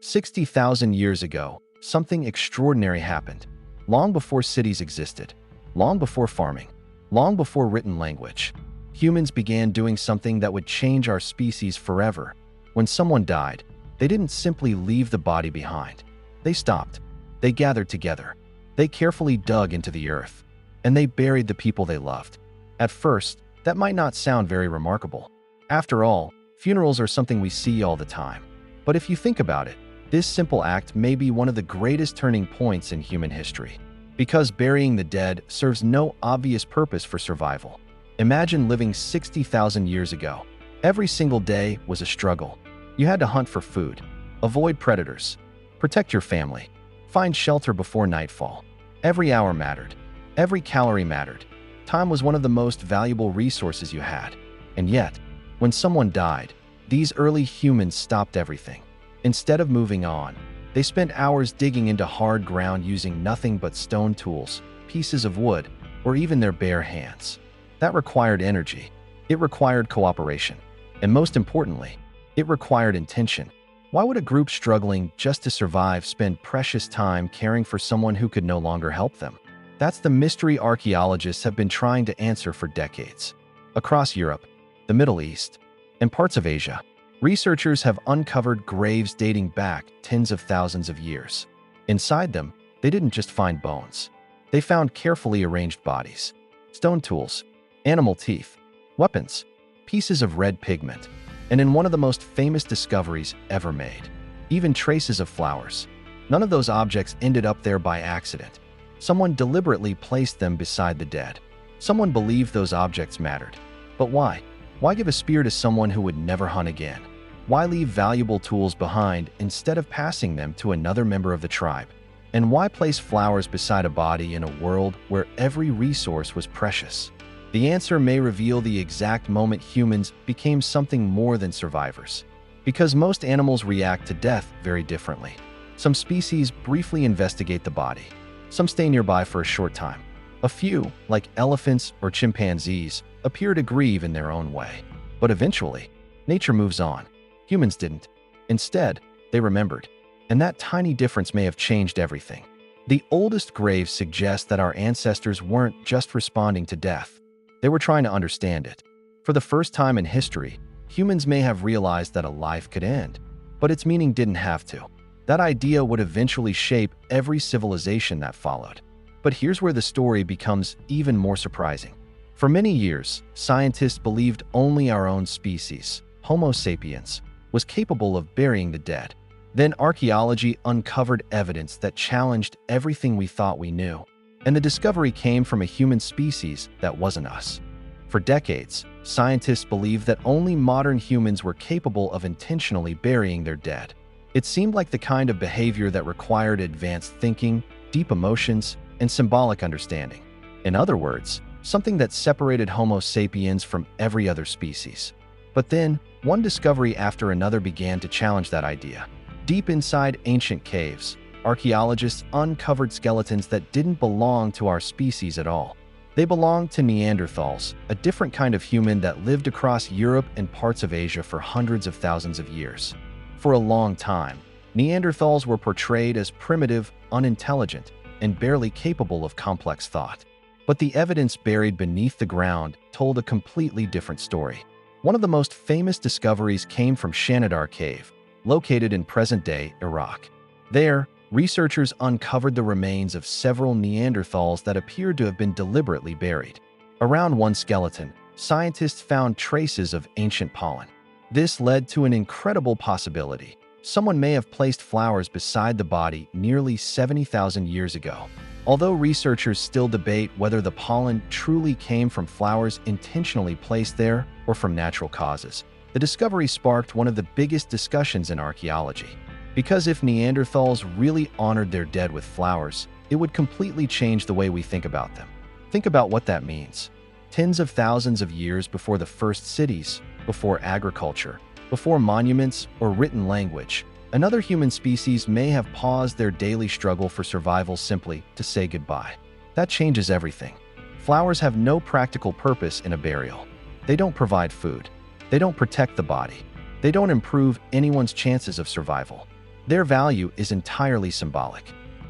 60,000 years ago, something extraordinary happened. Long before cities existed, long before farming, long before written language, humans began doing something that would change our species forever. When someone died, they didn't simply leave the body behind. They stopped. They gathered together. They carefully dug into the earth, and they buried the people they loved. At first, that might not sound very remarkable. After all, funerals are something we see all the time. But if you think about it, this simple act may be one of the greatest turning points in human history. Because burying the dead serves no obvious purpose for survival. Imagine living 60,000 years ago. Every single day was a struggle. You had to hunt for food, avoid predators, protect your family, find shelter before nightfall. Every hour mattered. Every calorie mattered. Time was one of the most valuable resources you had. And yet, when someone died, these early humans stopped everything. Instead of moving on, they spent hours digging into hard ground using nothing but stone tools, pieces of wood, or even their bare hands. That required energy. It required cooperation. And most importantly, it required intention. Why would a group struggling just to survive spend precious time caring for someone who could no longer help them? That's the mystery archaeologists have been trying to answer for decades. Across Europe, the Middle East, and parts of Asia, researchers have uncovered graves dating back tens of thousands of years. Inside them, they didn't just find bones. They found carefully arranged bodies, stone tools, animal teeth, weapons, pieces of red pigment, and in one of the most famous discoveries ever made, even traces of flowers. None of those objects ended up there by accident. Someone deliberately placed them beside the dead. Someone believed those objects mattered. But why? Why give a spear to someone who would never hunt again? Why leave valuable tools behind instead of passing them to another member of the tribe? And why place flowers beside a body in a world where every resource was precious? The answer may reveal the exact moment humans became something more than survivors. Because most animals react to death very differently. Some species briefly investigate the body. Some stay nearby for a short time. A few, like elephants or chimpanzees, appear to grieve in their own way. But eventually, nature moves on. Humans didn't. Instead, they remembered. And that tiny difference may have changed everything. The oldest graves suggest that our ancestors weren't just responding to death. They were trying to understand it. For the first time in history, humans may have realized that a life could end, but its meaning didn't have to. That idea would eventually shape every civilization that followed. But here's where the story becomes even more surprising. For many years, scientists believed only our own species, Homo sapiens, was capable of burying the dead. Then archaeology uncovered evidence that challenged everything we thought we knew. And the discovery came from a human species that wasn't us. For decades, scientists believed that only modern humans were capable of intentionally burying their dead. It seemed like the kind of behavior that required advanced thinking, deep emotions, and symbolic understanding. In other words, something that separated Homo sapiens from every other species. But then, one discovery after another began to challenge that idea. Deep inside ancient caves, archaeologists uncovered skeletons that didn't belong to our species at all. They belonged to Neanderthals, a different kind of human that lived across Europe and parts of Asia for hundreds of thousands of years. For a long time, Neanderthals were portrayed as primitive, unintelligent, and barely capable of complex thought. But the evidence buried beneath the ground told a completely different story. One of the most famous discoveries came from Shanidar Cave, located in present-day Iraq. There, researchers uncovered the remains of several Neanderthals that appeared to have been deliberately buried. Around one skeleton, scientists found traces of ancient pollen. This led to an incredible possibility. Someone may have placed flowers beside the body nearly 70,000 years ago. Although researchers still debate whether the pollen truly came from flowers intentionally placed there or from natural causes, the discovery sparked one of the biggest discussions in archaeology. Because if Neanderthals really honored their dead with flowers, it would completely change the way we think about them. Think about what that means. Tens of thousands of years before the first cities, before agriculture, before monuments or written language, another human species may have paused their daily struggle for survival simply to say goodbye. That changes everything. Flowers have no practical purpose in a burial. They don't provide food. They don't protect the body. They don't improve anyone's chances of survival. Their value is entirely symbolic.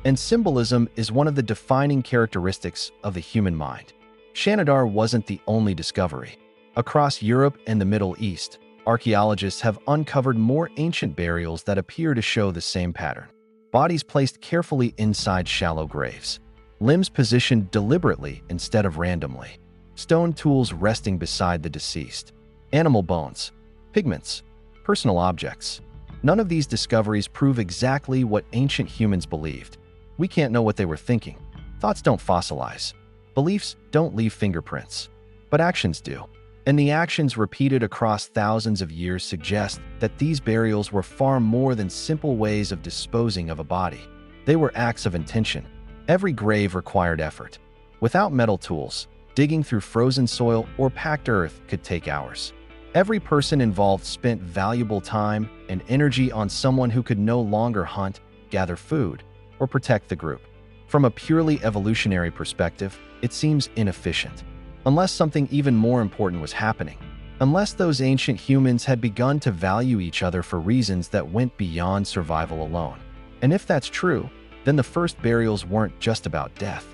And symbolism is one of the defining characteristics of the human mind. Shanidar wasn't the only discovery. Across Europe and the Middle East, archaeologists have uncovered more ancient burials that appear to show the same pattern. Bodies placed carefully inside shallow graves, limbs positioned deliberately instead of randomly, stone tools resting beside the deceased, animal bones, pigments, personal objects. None of these discoveries prove exactly what ancient humans believed. We can't know what they were thinking. Thoughts don't fossilize. Beliefs don't leave fingerprints. But actions do. And the actions repeated across thousands of years suggest that these burials were far more than simple ways of disposing of a body. They were acts of intention. Every grave required effort. Without metal tools, digging through frozen soil or packed earth could take hours. Every person involved spent valuable time and energy on someone who could no longer hunt, gather food, or protect the group. From a purely evolutionary perspective, it seems inefficient. Unless something even more important was happening. Unless those ancient humans had begun to value each other for reasons that went beyond survival alone. And if that's true, then the first burials weren't just about death.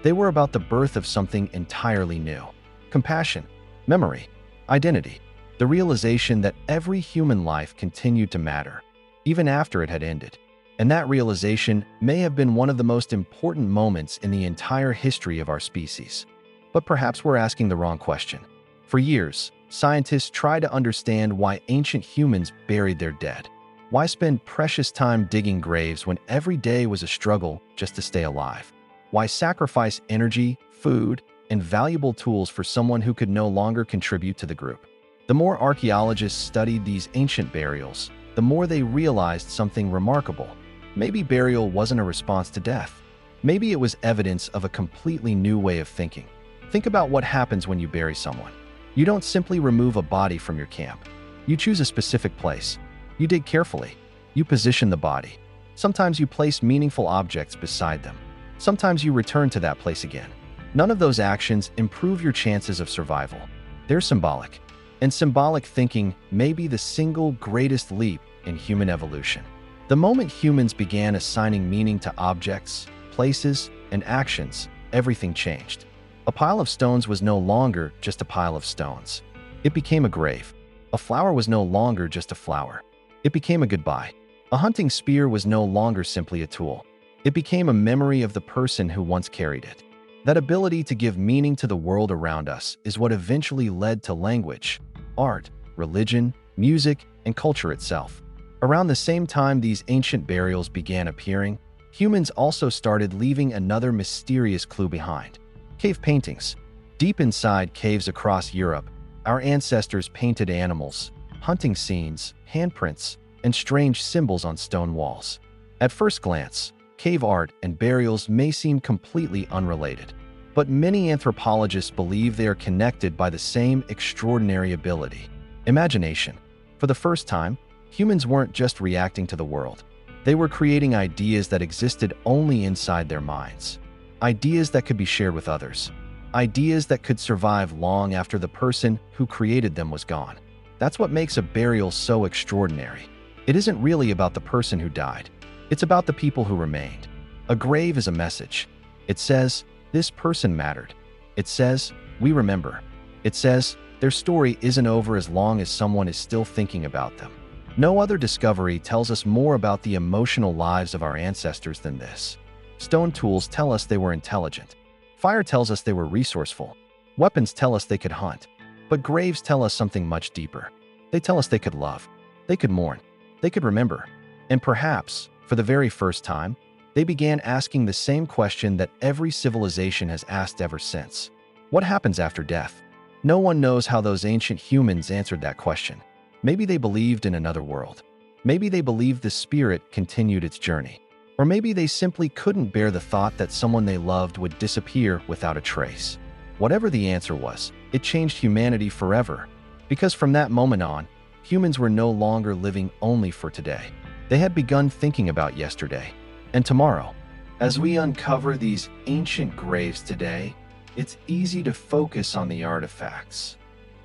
They were about the birth of something entirely new. Compassion, memory, identity. The realization that every human life continued to matter, even after it had ended. And that realization may have been one of the most important moments in the entire history of our species. But perhaps we're asking the wrong question. For years, scientists tried to understand why ancient humans buried their dead. Why spend precious time digging graves when every day was a struggle just to stay alive? Why sacrifice energy, food, and valuable tools for someone who could no longer contribute to the group? The more archaeologists studied these ancient burials, the more they realized something remarkable. Maybe burial wasn't a response to death. Maybe it was evidence of a completely new way of thinking. Think about what happens when you bury someone. You don't simply remove a body from your camp. You choose a specific place. You dig carefully. You position the body. Sometimes you place meaningful objects beside them. Sometimes you return to that place again. None of those actions improve your chances of survival. They're symbolic. And symbolic thinking may be the single greatest leap in human evolution. The moment humans began assigning meaning to objects, places, and actions, everything changed. A pile of stones was no longer just a pile of stones. It became a grave. A flower was no longer just a flower. It became a goodbye. A hunting spear was no longer simply a tool. It became a memory of the person who once carried it. That ability to give meaning to the world around us is what eventually led to language, art, religion, music, and culture itself. Around the same time these ancient burials began appearing, humans also started leaving another mysterious clue behind. Cave paintings. Deep inside caves across Europe, our ancestors painted animals, hunting scenes, handprints, and strange symbols on stone walls. At first glance, cave art and burials may seem completely unrelated, but many anthropologists believe they are connected by the same extraordinary ability: imagination. For the first time, humans weren't just reacting to the world. They were creating ideas that existed only inside their minds. Ideas that could be shared with others. Ideas that could survive long after the person who created them was gone. That's what makes a burial so extraordinary. It isn't really about the person who died. It's about the people who remained. A grave is a message. It says, this person mattered. It says, we remember. It says, their story isn't over as long as someone is still thinking about them. No other discovery tells us more about the emotional lives of our ancestors than this. Stone tools tell us they were intelligent. Fire tells us they were resourceful. Weapons tell us they could hunt. But graves tell us something much deeper. They tell us they could love. They could mourn. They could remember. And perhaps, for the very first time, they began asking the same question that every civilization has asked ever since. What happens after death? No one knows how those ancient humans answered that question. Maybe they believed in another world. Maybe they believed the spirit continued its journey. Or maybe they simply couldn't bear the thought that someone they loved would disappear without a trace. Whatever the answer was, it changed humanity forever. Because from that moment on, humans were no longer living only for today. They had begun thinking about yesterday and tomorrow. As we uncover these ancient graves today, it's easy to focus on the artifacts,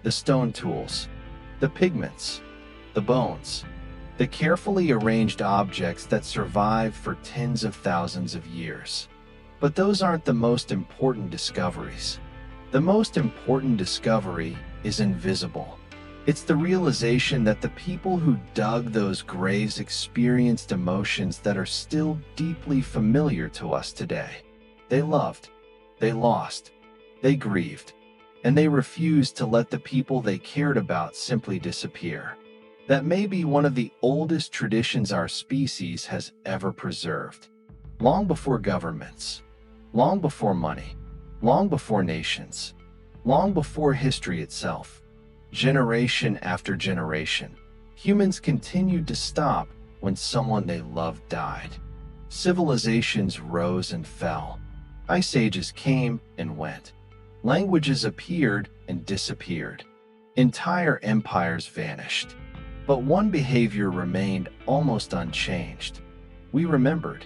the stone tools, the pigments, the bones. the carefully arranged objects that survive for tens of thousands of years. But those aren't the most important discoveries. The most important discovery is invisible. It's the realization that the people who dug those graves experienced emotions that are still deeply familiar to us today. They loved, they lost, they grieved, and they refused to let the people they cared about simply disappear. That may be one of the oldest traditions our species has ever preserved. Long before governments, long before money, long before nations, long before history itself, generation after generation, humans continued to stop when someone they loved died. Civilizations rose and fell. Ice ages came and went. Languages appeared and disappeared. Entire empires vanished. But one behavior remained almost unchanged. We remembered.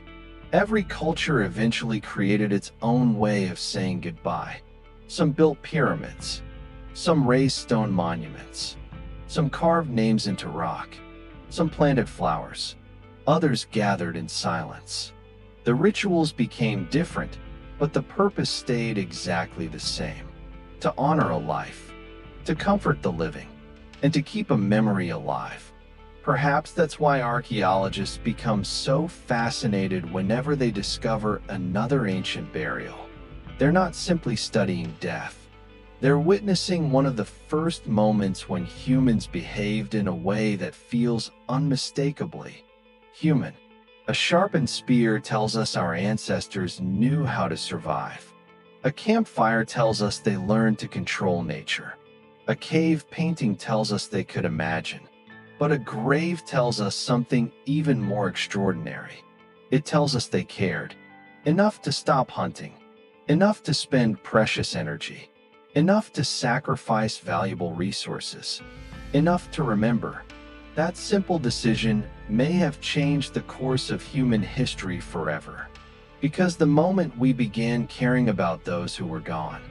Every culture eventually created its own way of saying goodbye. Some built pyramids. Some raised stone monuments. Some carved names into rock. Some planted flowers. Others gathered in silence. The rituals became different, but the purpose stayed exactly the same. To honor a life, to comfort the living, and to keep a memory alive. Perhaps that's why archaeologists become so fascinated whenever they discover another ancient burial. They're not simply studying death. They're witnessing one of the first moments when humans behaved in a way that feels unmistakably human. A sharpened spear tells us our ancestors knew how to survive. A campfire tells us they learned to control nature. A cave painting tells us they could imagine. But a grave tells us something even more extraordinary. It tells us they cared. Enough to stop hunting. Enough to spend precious energy. Enough to sacrifice valuable resources. Enough to remember. That simple decision may have changed the course of human history forever. Because the moment we began caring about those who were gone,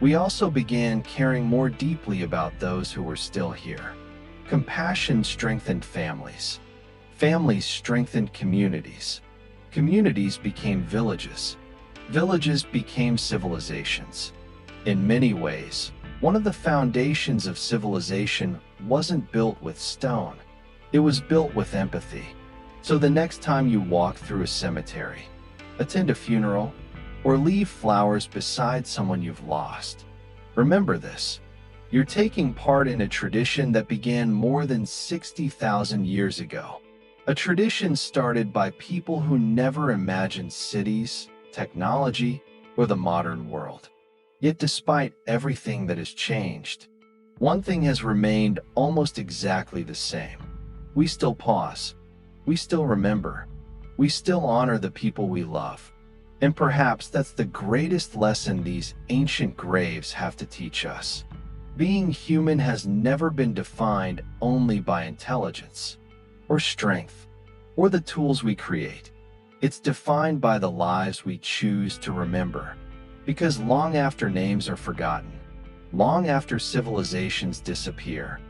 we also began caring more deeply about those who were still here. Compassion strengthened families. Families strengthened communities. Communities became villages. Villages became civilizations. In many ways, one of the foundations of civilization wasn't built with stone. It was built with empathy. So the next time you walk through a cemetery, attend a funeral, or leave flowers beside someone you've lost, remember this. You're taking part in a tradition that began more than 60,000 years ago. A tradition started by people who never imagined cities, technology, or the modern world. Yet despite everything that has changed, one thing has remained almost exactly the same. We still pause. We still remember. We still honor the people we love. And perhaps that's the greatest lesson these ancient graves have to teach us. Being human has never been defined only by intelligence, or strength, or the tools we create. It's defined by the lives we choose to remember. Because long after names are forgotten, long after civilizations disappear,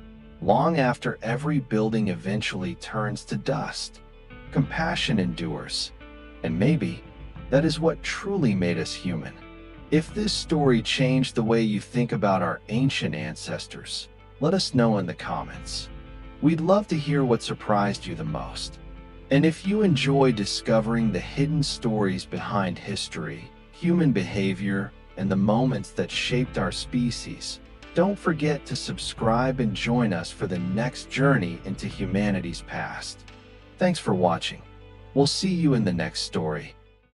long after every building eventually turns to dust, compassion endures. And maybe that is what truly made us human. If this story changed the way you think about our ancient ancestors, let us know in the comments. We'd love to hear what surprised you the most. And if you enjoy discovering the hidden stories behind history, human behavior, and the moments that shaped our species, don't forget to subscribe and join us for the next journey into humanity's past. Thanks for watching. We'll see you in the next story.